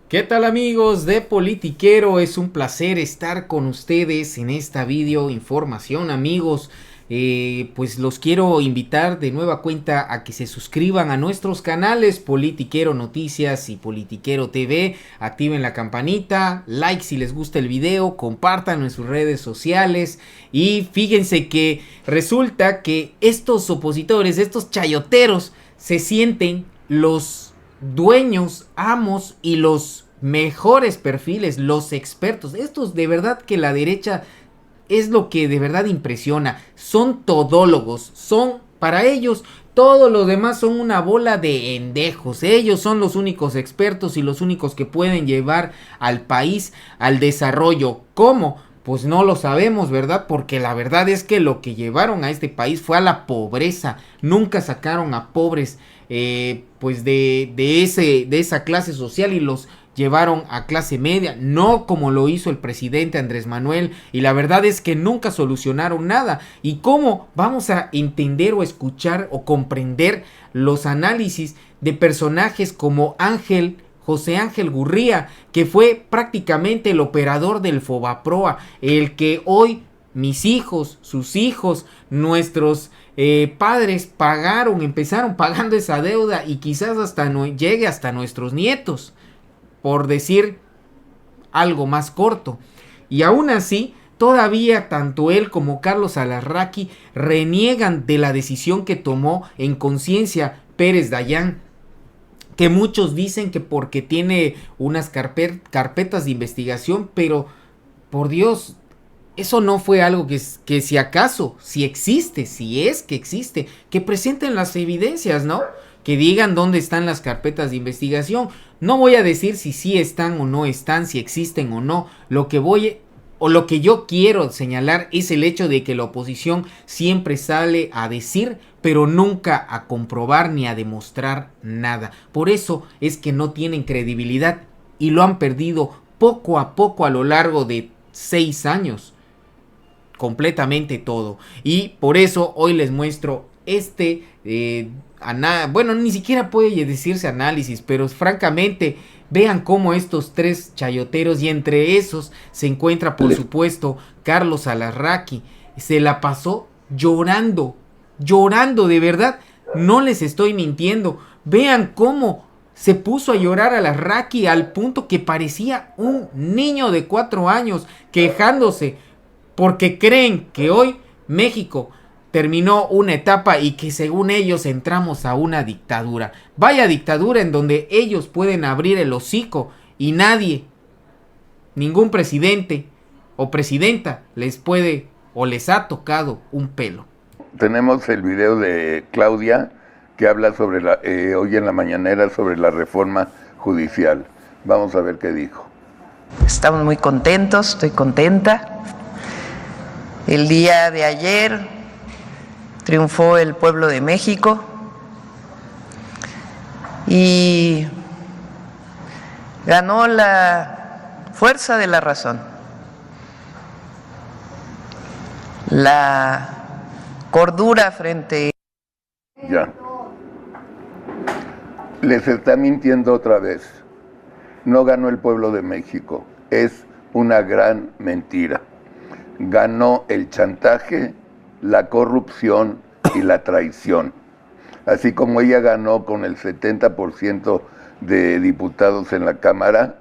¿Qué tal amigos de Politiquero? Es un placer estar con ustedes en esta video información amigos. Pues los quiero invitar de nueva cuenta a que se suscriban a nuestros canales Politiquero Noticias y Politiquero TV. Activen la campanita, like si les gusta el video, compartan en sus redes sociales. Y fíjense que resulta que estos opositores, estos chayoteros, se sienten los dueños, amos y los mejores perfiles, los expertos. Estos de verdad que la derecha es lo que de verdad impresiona. Son todólogos, son para ellos todos los demás son una bola de endejos. Ellos son los únicos expertos y los únicos que pueden llevar al país al desarrollo. ¿Cómo? Pues no lo sabemos, ¿verdad? Porque la verdad es que lo que llevaron a este país fue a la pobreza. Nunca sacaron a pobres pues de esa clase social y los llevaron a clase media, no como lo hizo el presidente Andrés Manuel, y la verdad es que nunca solucionaron nada. ¿Y cómo vamos a entender o escuchar o comprender los análisis de personajes como José Ángel Gurría, que fue prácticamente el operador del Fobaproa, el que hoy mis hijos, sus hijos, nuestros padres empezaron pagando esa deuda y quizás hasta no llegue hasta nuestros nietos, por decir algo más corto. Y aún así, todavía tanto él como Carlos Alarraqui reniegan de la decisión que tomó en conciencia Pérez Dayán, que muchos dicen que porque tiene unas carpetas de investigación, pero por Dios, eso no fue algo que si acaso, si existe, si es que existe, que presenten las evidencias, ¿no? Que digan dónde están las carpetas de investigación. No voy a decir si sí están o no están, si existen o no. Lo que yo quiero señalar es el hecho de que la oposición siempre sale a decir, pero nunca a comprobar ni a demostrar nada. Por eso es que no tienen credibilidad y lo han perdido poco a poco a lo largo de 6 años. Completamente todo. Y por eso hoy les muestro bueno, ni siquiera puede decirse análisis, pero francamente vean cómo estos tres chayoteros, y entre esos se encuentra por supuesto Carlos Alarraqui, se la pasó llorando, llorando de verdad, no les estoy mintiendo. Vean cómo se puso a llorar Alarraqui al punto que parecía un niño de 4 años quejándose porque creen que hoy México terminó una etapa y que según ellos entramos a una dictadura. Vaya dictadura en donde ellos pueden abrir el hocico y nadie, ningún presidente o presidenta les puede o les ha tocado un pelo. Tenemos el video de Claudia que habla sobre hoy en la mañanera sobre la reforma judicial. Vamos a ver qué dijo. Estamos muy contentos, estoy contenta. El día de ayer triunfó el pueblo de México y ganó la fuerza de la razón, la cordura frente. Ya. Les está mintiendo otra vez. No ganó el pueblo de México. Es una gran mentira. Ganó el chantaje, la corrupción y la traición. Así como ella ganó con el 70% de diputados en la Cámara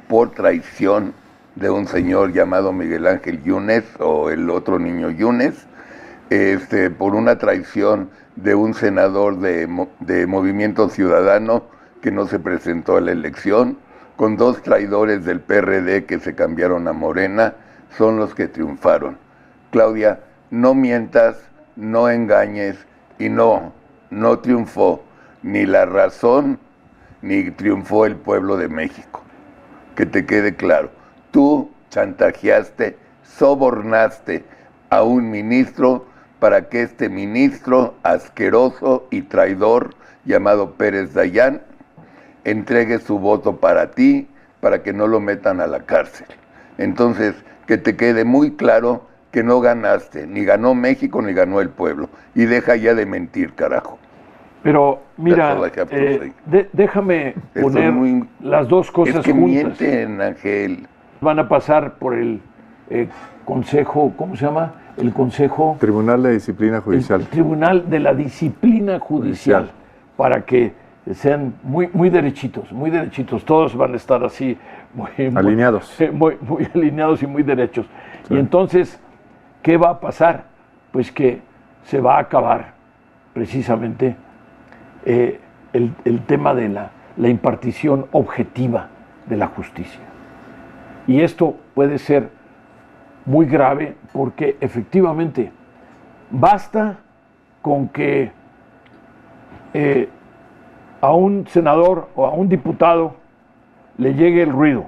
por traición de un señor llamado Miguel Ángel Yunes, o el otro niño Yunes, por una traición de un senador de Movimiento Ciudadano que no se presentó a la elección, con 2 traidores del PRD que se cambiaron a Morena, son los que triunfaron. Claudia, no mientas, no engañes, y no triunfó ni la razón, ni triunfó el pueblo de México. Que te quede claro, tú chantajeaste, sobornaste a un ministro para que este ministro asqueroso y traidor llamado Pérez Dayán entregue su voto para ti, para que no lo metan a la cárcel. Entonces, que te quede muy claro que no ganaste, ni ganó México, ni ganó el pueblo. Y deja ya de mentir, carajo. Pero mira, déjame poner las dos cosas juntas. Es que juntas. mienten, Ángel. Van a pasar por el Consejo, ¿cómo se llama? El Consejo... Tribunal de Disciplina Judicial. El Tribunal de la Disciplina Judicial. Para que sean muy derechitos, muy derechitos. Todos van a estar así, muy alineados. Muy alineados y muy derechos. Sí. Y entonces, ¿qué va a pasar? Pues que se va a acabar precisamente el tema de la impartición objetiva de la justicia. Y esto puede ser muy grave porque efectivamente basta con que a un senador o a un diputado le llegue el ruido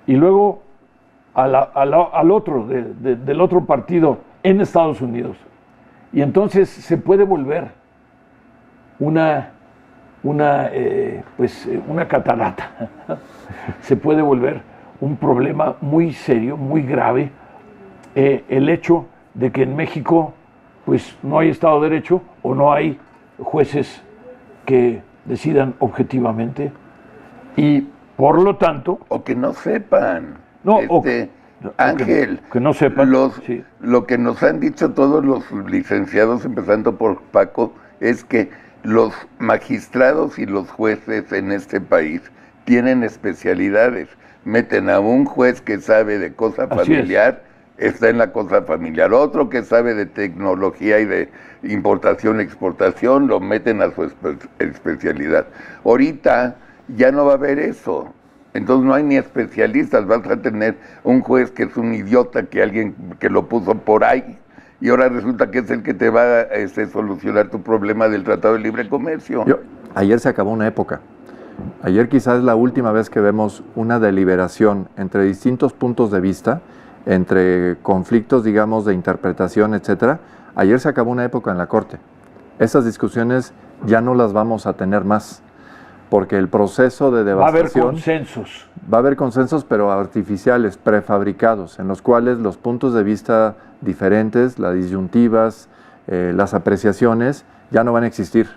y luego al otro del otro partido en Estados Unidos, y entonces se puede volver una catarata. Se puede volver un problema muy serio, muy grave, el hecho de que en México pues no hay Estado de Derecho o no hay jueces que decidan objetivamente, y por lo tanto... O que no sepan. No, Ángel, que no sepan. Sí. Lo que nos han dicho todos los licenciados, empezando por Paco, es que los magistrados y los jueces en este país tienen especialidades. Meten a un juez que sabe de cosa familiar, está en la cosa familiar. Otro que sabe de tecnología y de importación, exportación, lo meten a su especialidad. Ahorita ya no va a haber eso. Entonces no hay ni especialistas. Vas a tener un juez que es un idiota, que alguien que lo puso por ahí, y ahora resulta que es el que te va a solucionar tu problema del Tratado de Libre Comercio. Ayer se acabó una época. Ayer quizás es la última vez que vemos una deliberación entre distintos puntos de vista, entre conflictos, digamos, de interpretación, etcétera. Ayer se acabó una época en la Corte. Esas discusiones ya no las vamos a tener más, porque el proceso de devastación... Va a haber consensos. Va a haber consensos, pero artificiales, prefabricados, en los cuales los puntos de vista diferentes, las disyuntivas, las apreciaciones, ya no van a existir.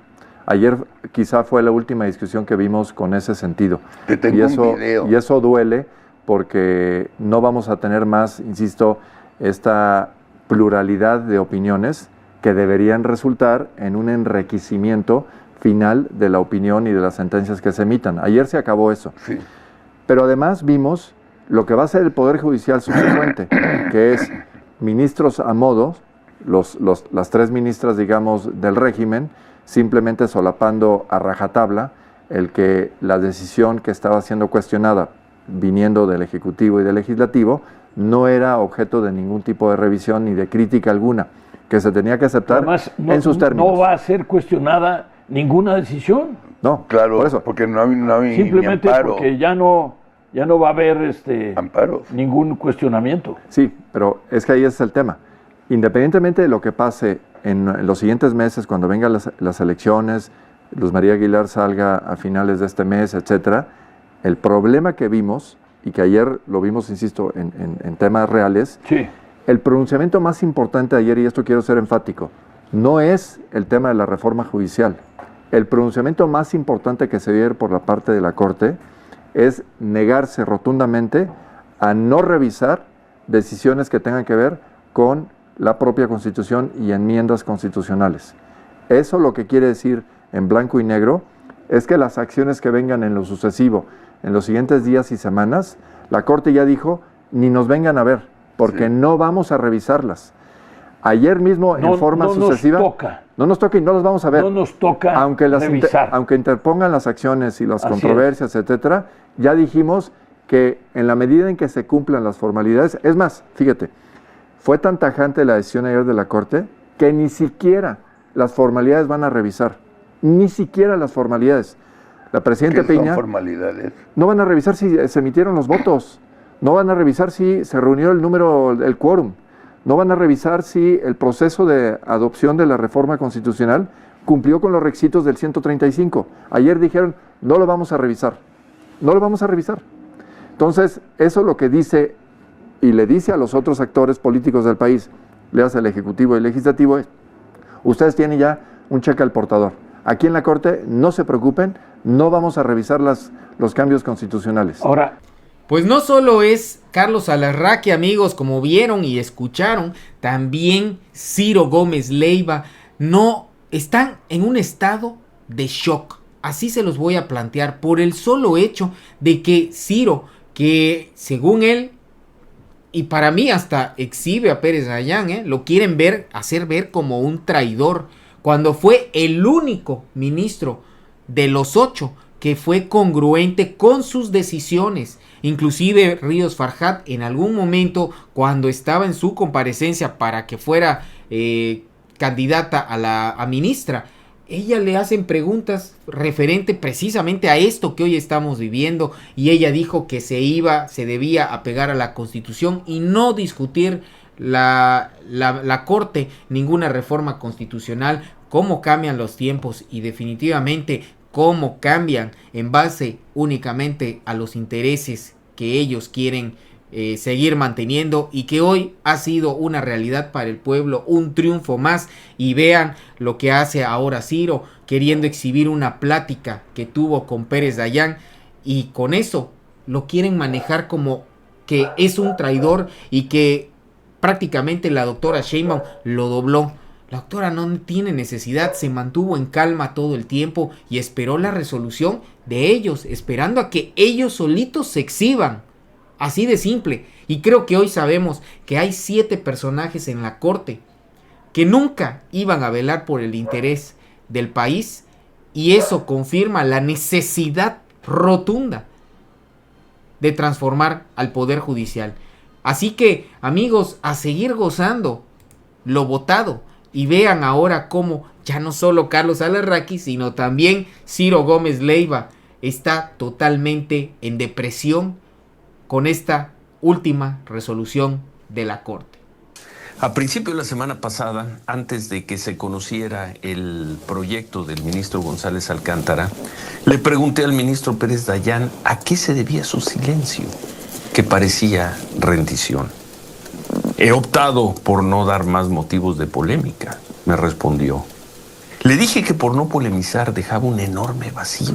Ayer quizá fue la última discusión que vimos con ese sentido. Y eso duele, porque no vamos a tener más, insisto, esta pluralidad de opiniones que deberían resultar en un enriquecimiento final de la opinión y de las sentencias que se emitan. Ayer se acabó eso. Sí. Pero además vimos lo que va a ser el Poder Judicial subsecuente, que es ministros a modo, las tres ministras, digamos, del régimen, simplemente solapando a rajatabla la decisión que estaba siendo cuestionada viniendo del Ejecutivo y del Legislativo no era objeto de ningún tipo de revisión ni de crítica alguna, que se tenía que aceptar. Además, en sus términos. No va a ser cuestionada ninguna decisión. No, claro, por eso. Porque no hay simplemente ni amparo. Porque ya no va a haber amparos. Ningún cuestionamiento. Sí, pero es que ahí es el tema. Independientemente de lo que pase en los siguientes meses, cuando vengan las elecciones, Luz María Aguilar salga a finales de este mes, etcétera, el problema que vimos, y que ayer lo vimos, insisto, en temas reales, sí. El pronunciamiento más importante de ayer, y esto quiero ser enfático, no es el tema de la reforma judicial. El pronunciamiento más importante que se dio por la parte de la Corte es negarse rotundamente a no revisar decisiones que tengan que ver con la propia Constitución y enmiendas constitucionales. Eso lo que quiere decir en blanco y negro es que las acciones que vengan en lo sucesivo, en los siguientes días y semanas, la Corte ya dijo, ni nos vengan a ver, porque no vamos a revisarlas. Ayer mismo, en forma sucesiva, no nos toca y no las vamos a ver. No nos toca revisar. Aunque interpongan las acciones y las controversias, etcétera, ya dijimos que en la medida en que se cumplan las formalidades, es más, fíjate, fue tan tajante la decisión ayer de la Corte que ni siquiera las formalidades van a revisar. Ni siquiera las formalidades. La presidenta Piña... ¿Qué son formalidades? No van a revisar si se emitieron los votos. No van a revisar si se reunió el quórum. No van a revisar si el proceso de adopción de la reforma constitucional cumplió con los requisitos del 135. Ayer dijeron, no lo vamos a revisar. No lo vamos a revisar. Entonces, eso lo que dice, y le dice a los otros actores políticos del país, le hace al Ejecutivo y el Legislativo, es, ustedes tienen ya un cheque al portador. Aquí en la Corte, no se preocupen, no vamos a revisar los cambios constitucionales. Ahora, pues no solo es Carlos Alarraqui, amigos, como vieron y escucharon, también Ciro Gómez Leiva no están en un estado de shock. Así se los voy a plantear por el solo hecho de que Ciro, que según él, y para mí hasta exhibe a Pérez Dayán, lo quieren hacer ver como un traidor, cuando fue el único ministro de los 8 que fue congruente con sus decisiones. Inclusive Ríos Farjat en algún momento, cuando estaba en su comparecencia para que fuera candidata a ministra, ella le hacen preguntas referente precisamente a esto que hoy estamos viviendo, y ella dijo que se debía apegar a la Constitución y no discutir la Corte ninguna reforma constitucional. Cómo cambian los tiempos, y definitivamente cómo cambian en base únicamente a los intereses que ellos quieren seguir manteniendo, y que hoy ha sido una realidad para el pueblo, un triunfo más. Y vean lo que hace ahora Ciro, queriendo exhibir una plática que tuvo con Pérez Dayán, y con eso lo quieren manejar como que es un traidor y que prácticamente la doctora Sheinbaum lo dobló. La doctora no tiene necesidad, se mantuvo en calma todo el tiempo y esperó la resolución de ellos, esperando a que ellos solitos se exhiban. Así de simple. Y creo que hoy sabemos que hay 7 personajes en la Corte que nunca iban a velar por el interés del país, y eso confirma la necesidad rotunda de transformar al Poder Judicial. Así que, amigos, a seguir gozando lo votado, y vean ahora cómo ya no solo Carlos Alarraqui, sino también Ciro Gómez Leiva está totalmente en depresión con esta última resolución de la Corte. A principio de la semana pasada, antes de que se conociera el proyecto del ministro González Alcántara, le pregunté al ministro Pérez Dayán a qué se debía su silencio, que parecía rendición. He optado por no dar más motivos de polémica, me respondió. Le dije que por no polemizar dejaba un enorme vacío.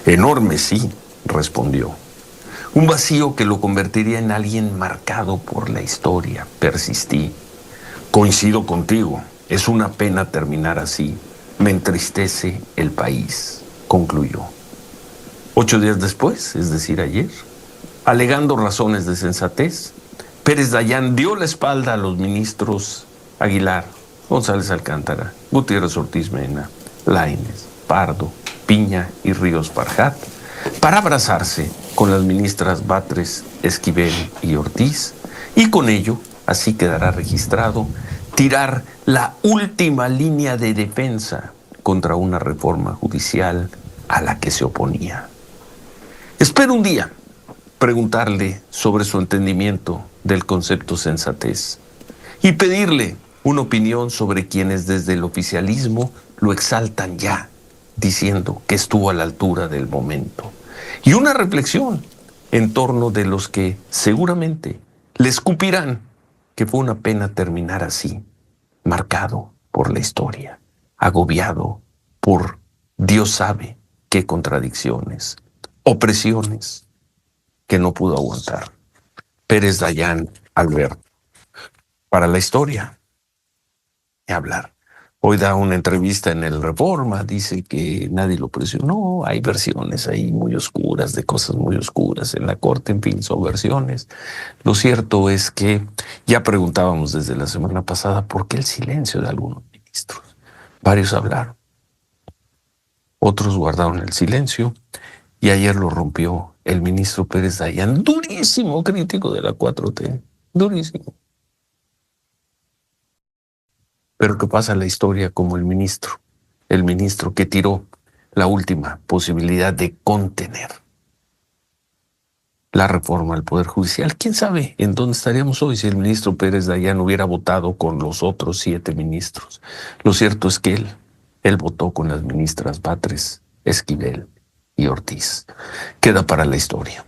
Enorme, sí, respondió. Un vacío que lo convertiría en alguien marcado por la historia. Persistí. Coincido contigo. Es una pena terminar así. Me entristece el país, concluyó. 8 días después, es decir, ayer, alegando razones de sensatez, Pérez Dayán dio la espalda a los ministros Aguilar, González Alcántara, Gutiérrez Ortiz Mena, Lainez, Pardo, Piña y Ríos Farjat, para abrazarse con las ministras Batres, Esquivel y Ortiz, y con ello, así quedará registrado, tirar la última línea de defensa contra una reforma judicial a la que se oponía. Espero un día preguntarle sobre su entendimiento del concepto sensatez y pedirle una opinión sobre quienes desde el oficialismo lo exaltan ya, diciendo que estuvo a la altura del momento. Y una reflexión en torno de los que seguramente le escupirán que fue una pena terminar así, marcado por la historia, agobiado por Dios sabe qué contradicciones, opresiones que no pudo aguantar. Pérez Dayán Alberto. Para la historia, ni hablar. Hoy da una entrevista en el Reforma, dice que nadie lo presionó, hay versiones ahí muy oscuras, de cosas muy oscuras en la Corte, en fin, son versiones. Lo cierto es que ya preguntábamos desde la semana pasada por qué el silencio de algunos ministros. Varios hablaron, otros guardaron el silencio, y ayer lo rompió el ministro Pérez Dayán, durísimo crítico de la 4T, durísimo. Pero que pasa la historia como el ministro que tiró la última posibilidad de contener la reforma al Poder Judicial. ¿Quién sabe en dónde estaríamos hoy si el ministro Pérez Dayán hubiera votado con los otros 7 ministros? Lo cierto es que él votó con las ministras Batres, Esquivel y Ortiz. Queda para la historia.